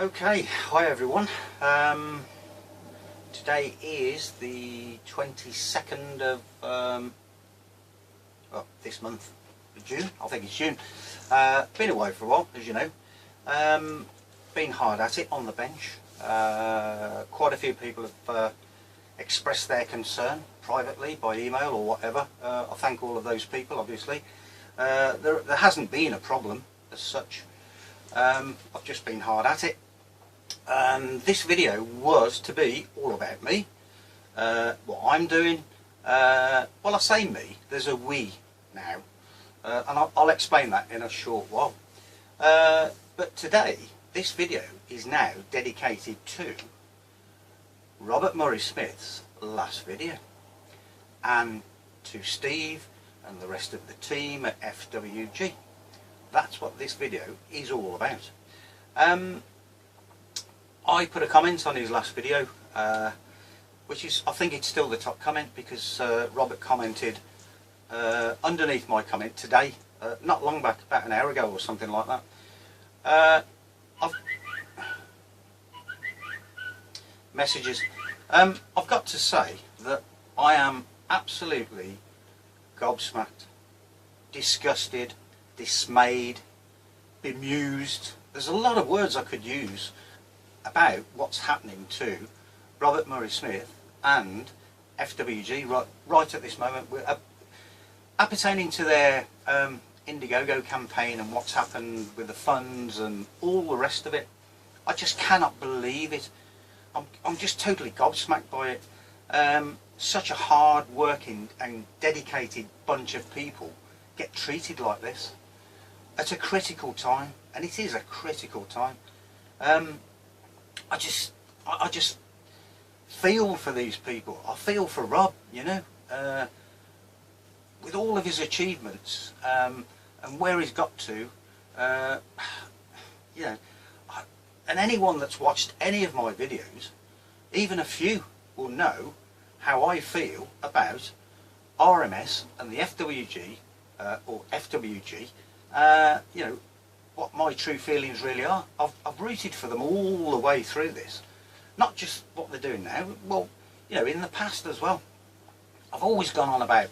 Okay, hi everyone. Today is the 22nd of this month, June. I think it's June. Been away for a while, as you know. Been hard at it on the bench. Quite a few people have expressed their concern privately by email or whatever. I thank all of those people, obviously. There hasn't been a problem as such. I've just been hard at it. This video was to be all about me, what I'm doing. Well, I say me, there's a we now, and I'll explain that in a short while. But today, this video is now dedicated to Robert Murray-Smith's last video, and to Steve and the rest of the team at FWG. That's what this video is all about. I put a comment on his last video, which is, I think it's still the top comment, because Robert commented underneath my comment today, not long back, about an hour ago or something like that. Messages. I've got to say that I am absolutely gobsmacked, disgusted, dismayed, bemused. There's a lot of words I could use about what's happening to Robert Murray-Smith and FWG right at this moment. We're appertaining to their Indiegogo campaign and what's happened with the funds and all the rest of it. I just cannot believe it. I'm just totally gobsmacked by it. Such a hard working and dedicated bunch of people get treated like this at a critical time, and it is a critical time. I just feel for these people. I feel for Rob, you know, with all of his achievements and where he's got to, you know, and anyone that's watched any of my videos, even a few, will know how I feel about RMS and the FWG, or FWG, you know, what my true feelings really are. I've rooted for them all the way through this, not just what they're doing now, well, you know, in the past as well. I've always gone on about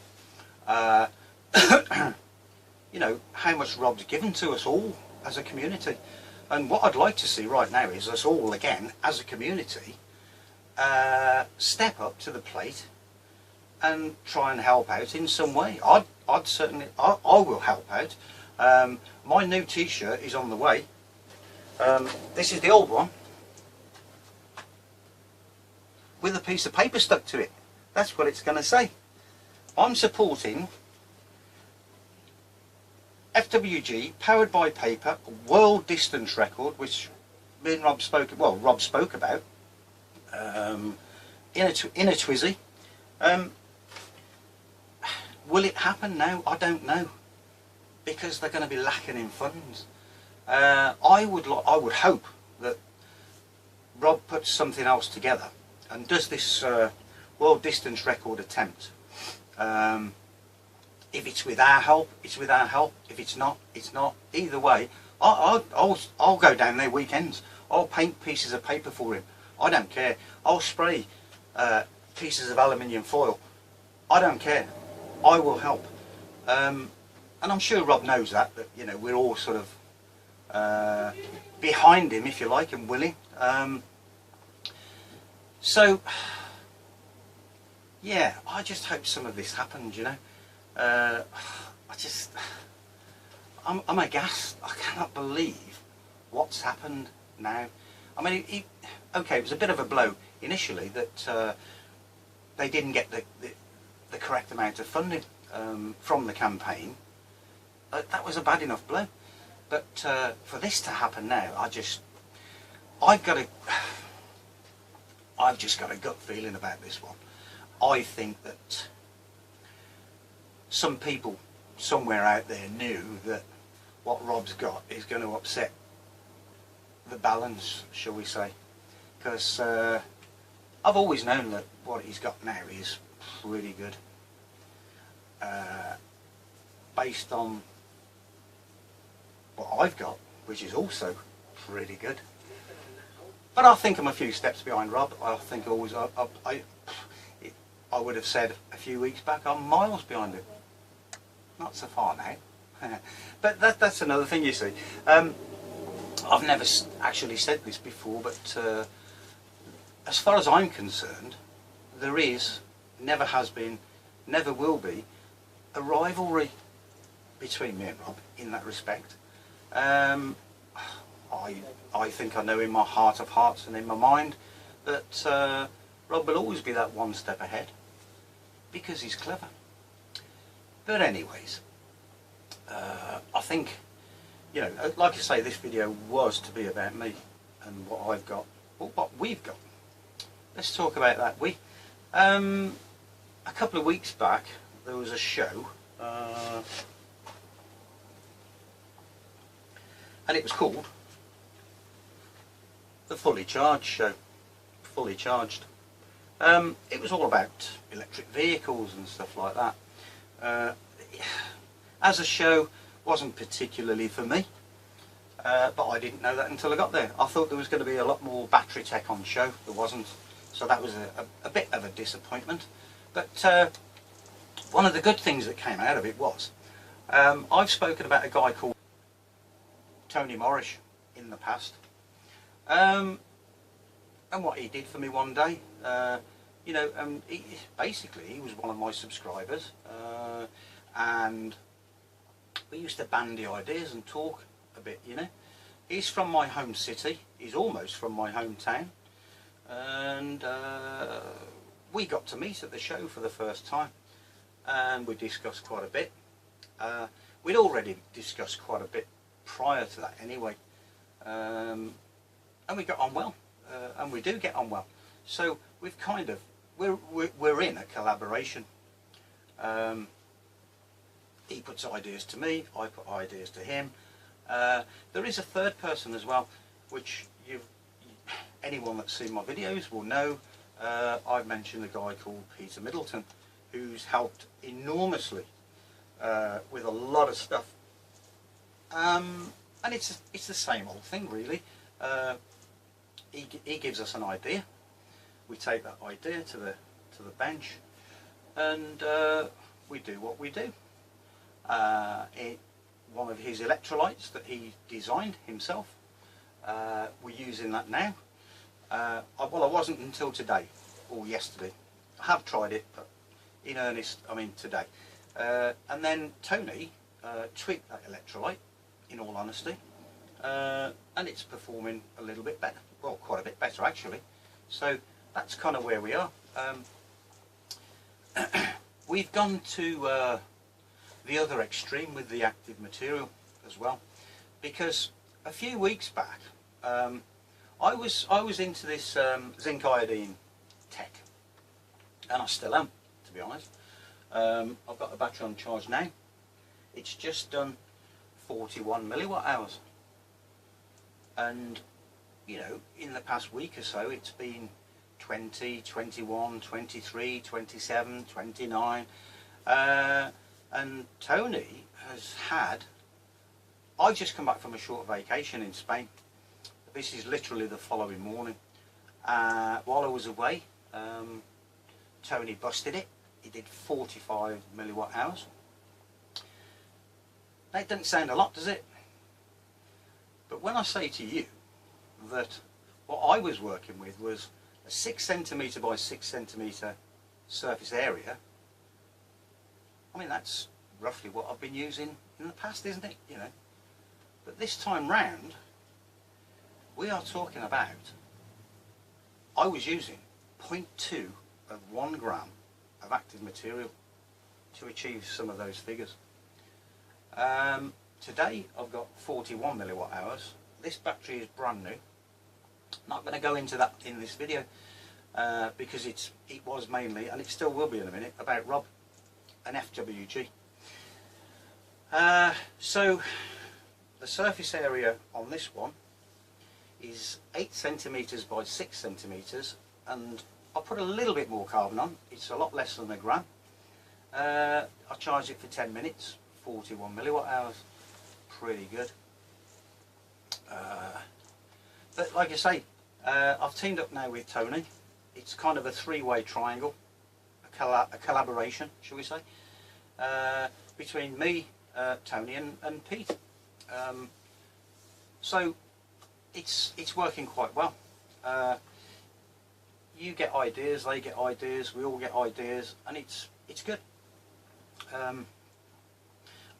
you know, how much Rob's given to us all as a community, and what I'd like to see right now is us all again as a community step up to the plate and try and help out in some way. I'd certainly, I will help out. My new t-shirt is on the way. This is the old one with a piece of paper stuck to it. That's what it's going to say. I'm supporting FWG, powered by paper, world distance record, which me and Rob spoke about in a Twizy. Will it happen now? I don't know, because they're going to be lacking in funds. I would hope that Rob puts something else together and does this world distance record attempt. If it's with our help, it's with our help. If it's not, it's not. Either way, I'll go down there weekends. I'll paint pieces of paper for him. I don't care. I'll spray pieces of aluminium foil. I don't care. I will help. And I'm sure Rob knows that you know, we're all sort of behind him, if you like, and willing. So yeah, I just hope some of this happens, you know. I'm aghast. I cannot believe what's happened now. I mean, okay, it was a bit of a blow initially that they didn't get the correct amount of funding from the campaign. That was a bad enough blow. But for this to happen now, I've just got a gut feeling about this one. I think that some people somewhere out there knew that what Rob's got is going to upset the balance, shall we say, because I've always known that what he's got now is pretty good, based on what I've got, which is also pretty good. But I think I'm a few steps behind Rob. I think always I would have said a few weeks back I'm miles behind him. Not so far now. But that's another thing, you see. I've never actually said this before, but as far as I'm concerned, there is, never has been, never will be, a rivalry between me and Rob in that respect. I think I know in my heart of hearts and in my mind that Rob will always be that one step ahead because he's clever. But anyways, I think, you know, like I say, this video was to be about me and what I've got, well, what we've got. Let's talk about that. A couple of weeks back there was a show and it was called the Fully Charged Show. Fully Charged. It was all about electric vehicles and stuff like that. As a show, wasn't particularly for me, but I didn't know that until I got there. I thought there was going to be a lot more battery tech on the show. There wasn't, so that was a bit of a disappointment. But one of the good things that came out of it was I've spoken about a guy called Tony Morris in the past. And what he did for me one day, you know, basically he was one of my subscribers, and we used to bandy ideas and talk a bit, you know. He's from my home city, he's almost from my hometown, and we got to meet at the show for the first time, and we discussed quite a bit. We'd already discussed quite a bit prior to that anyway, and we got on well, and we do get on well. So we've kind of, we're in a collaboration. He puts ideas to me, I put ideas to him. There is a third person as well, which anyone that's seen my videos will know. I've mentioned a guy called Peter Middleton, who's helped enormously with a lot of stuff. And it's the same old thing really. He gives us an idea, we take that idea to the bench, and we do what we do. One of his electrolytes that he designed himself, we're using that now. Well, I wasn't until today or yesterday. I have tried it, but in earnest, I mean today. And then Tony tweaked that electrolyte, in all honesty, and it's performing a little bit better, well, quite a bit better actually. So that's kind of where we are. We've gone to the other extreme with the active material as well, because a few weeks back I was into this zinc iodine tech, and I still am, to be honest. I've got the battery on charge now. It's just done 41 milliwatt hours, and you know, in the past week or so it's been 20, 21, 23, 27, 29, and Tony has had, I just come back from a short vacation in Spain. This is literally the following morning. While I was away, Tony busted it. He did 45 milliwatt hours. That doesn't sound a lot, does it? But when I say to you that what I was working with was a 6 centimetre by 6 centimetre surface area, I mean, that's roughly what I've been using in the past, isn't it? You know. But this time round, we are talking about, I was using 0.2 of 1 gram of active material to achieve some of those figures. Today I've got 41 milliwatt hours. This battery is brand new. Not going to go into that in this video because it was mainly, and it still will be in a minute, about Rob and FWG. So the surface area on this one is 8 centimetres by 6 centimetres, and I'll put a little bit more carbon on. It's a lot less than a gram. I charged it for 10 minutes, 41 milliwatt hours, pretty good. But like I say, I've teamed up now with Tony. It's kind of a three-way triangle, a collaboration, shall we say, between me, Tony and Pete. So it's working quite well. You get ideas, they get ideas, we all get ideas, and it's good.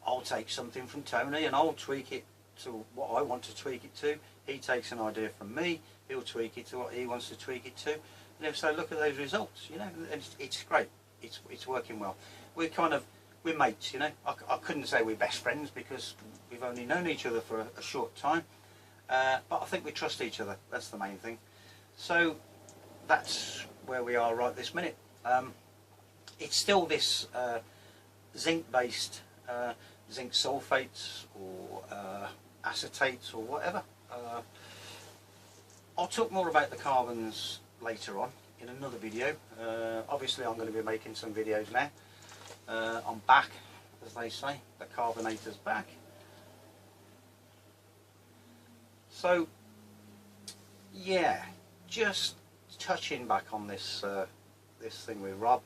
I'll take something from Tony and I'll tweak it to what I want to tweak it to. He takes an idea from me, he'll tweak it to what he wants to tweak it to. And so look at those results, you know, it's great. It's working well. We're mates, you know. I couldn't say we're best friends because we've only known each other for a short time. But I think we trust each other, that's the main thing. So that's where we are right this minute. It's still this zinc based zinc sulfates or acetates or whatever. I'll talk more about the carbons later on in another video. Obviously I'm going to be making some videos now. I'm back, as they say, the carbonator's back. So yeah, just touching back on this this thing with Rob.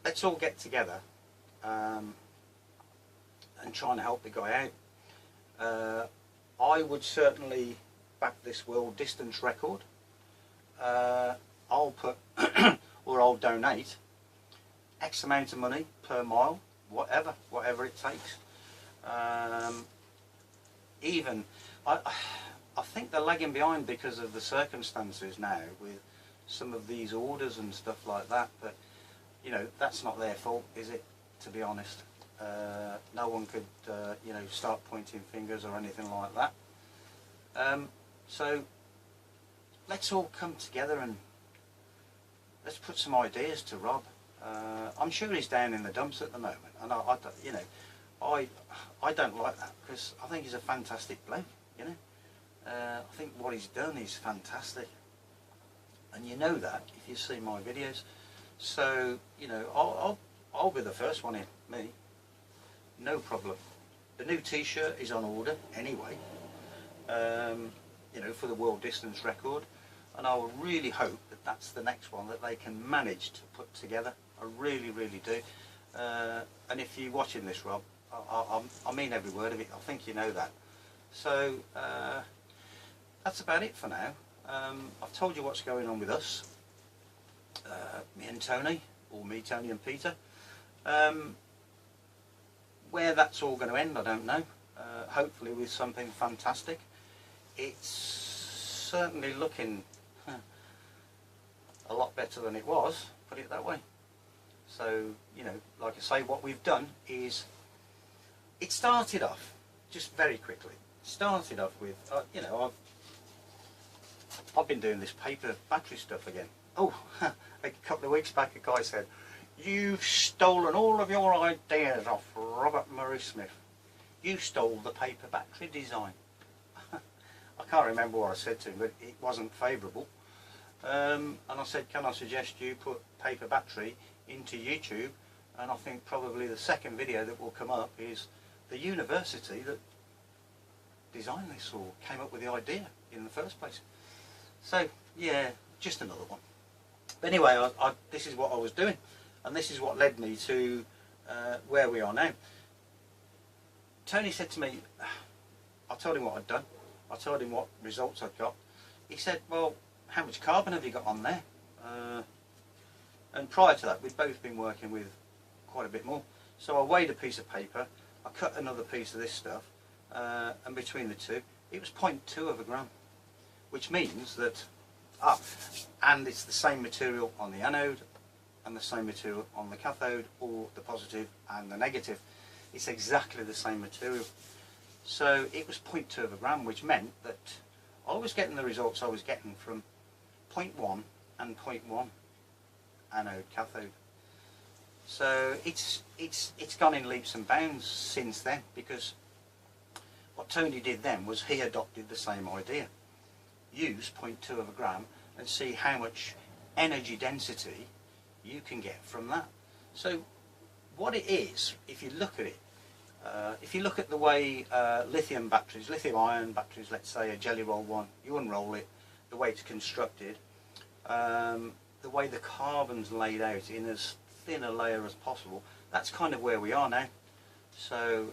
Let's all get together and try and help the guy out. I would certainly back this world distance record. I'll put or I'll donate X amount of money per mile, whatever it takes. Even I think they're lagging behind because of the circumstances now with some of these orders and stuff like that, but you know, that's not their fault, is it, to be honest? No one could you know, start pointing fingers or anything like that. So let's all come together and let's put some ideas to Rob. I'm sure he's down in the dumps at the moment, and you know, I don't like that because I think he's a fantastic bloke, you know. I think what he's done is fantastic, and you know that if you see my videos. So you know, I'll be the first one in, me, no problem. The new t-shirt is on order anyway, you know, for the world distance record, and I will really hope that that's the next one that they can manage to put together. I really do. And if you're watching this, Rob, I mean every word of it. I think you know that. So that's about it for now. I've told you what's going on with us, me and Tony, or me, Tony and Peter. Where that's all going to end, I don't know. Hopefully with something fantastic. It's certainly looking a lot better than it was, put it that way. So, you know, like I say, what we've done is, it started off, just very quickly, started off with, you know, I've been doing this paper battery stuff again. Oh, a couple of weeks back a guy said, "You've stolen all of your ideas off Robert Murray-Smith. You stole the paper battery design." I can't remember what I said to him, but it wasn't favourable. And I said, "Can I suggest you put paper battery into YouTube?" And I think probably the second video that will come up is the university that designed this or came up with the idea in the first place. So yeah, just another one. But anyway, this is what I was doing, and this is what led me to where we are now. Tony said to me, I told him what I'd done, I told him what results I'd got. He said, "Well, how much carbon have you got on there?" And prior to that, we'd both been working with quite a bit more. So I weighed a piece of paper, I cut another piece of this stuff, and between the two, it was 0.2 of a gram, which means that, and it's the same material on the anode and the same material on the cathode, or the positive and the negative. It's exactly the same material. So it was 0.2 of a gram, which meant that I was getting the results I was getting from 0.1 and 0.1 anode cathode. So it's gone in leaps and bounds since then, because what Tony did then was he adopted the same idea. Use 0.2 of a gram and see how much energy density you can get from that. So what it is, if you look at it, If you look at the way lithium ion batteries, let's say a jelly roll one, you unroll it, the way it's constructed, the way the carbon's laid out in as thin a layer as possible, that's kind of where we are now. So,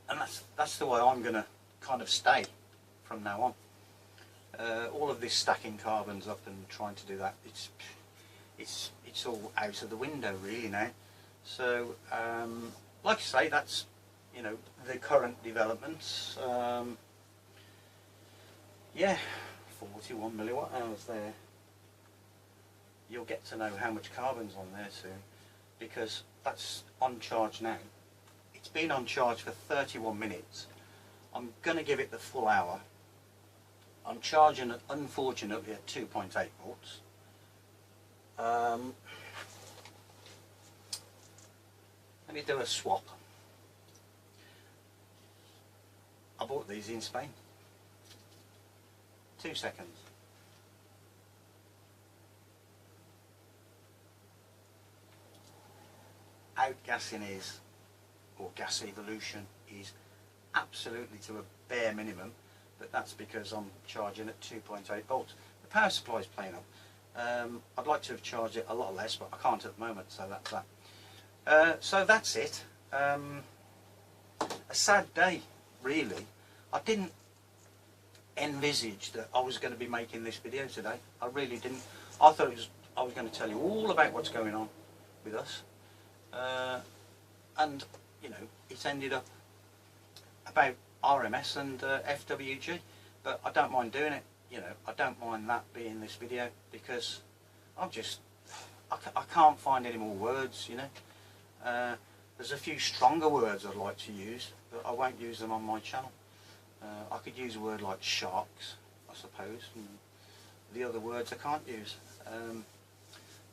and that's the way I'm going to kind of stay from now on. All of this stacking carbons up and trying to do that, it's all out of the window really now. So, like I say, that's, you know, the current developments. Yeah, 41 milliwatt hours there. You'll get to know how much carbon's on there soon, because that's on charge now. It's been on charge for 31 minutes. I'm going to give it the full hour. I'm charging it, unfortunately, at 2.8 volts. Let me do a swap. I bought these in Spain. 2 seconds. Outgassing is, or gas evolution is, absolutely to a bare minimum, but that's because I'm charging at 2.8 volts. The power supply is playing up. I'd like to have charged it a lot less, but I can't at the moment, so that's that. So that's it. A sad day, really. I didn't envisage that I was going to be making this video today. I really didn't. I thought I was going to tell you all about what's going on with us. And, you know, it's ended up about RMS and FWG, but I don't mind doing it. You know, I don't mind that being this video, because I can't find any more words, you know. There's a few stronger words I'd like to use, but I won't use them on my channel. I could use a word like sharks, I suppose, and the other words I can't use.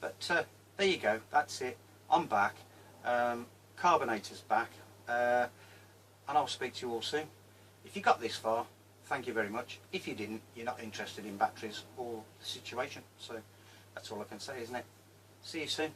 But there you go, that's it. I'm back. Carbonator's back. And I'll speak to you all soon. If you got this far, thank you very much. If you didn't, you're not interested in batteries or the situation. So that's all I can say, isn't it? See you soon.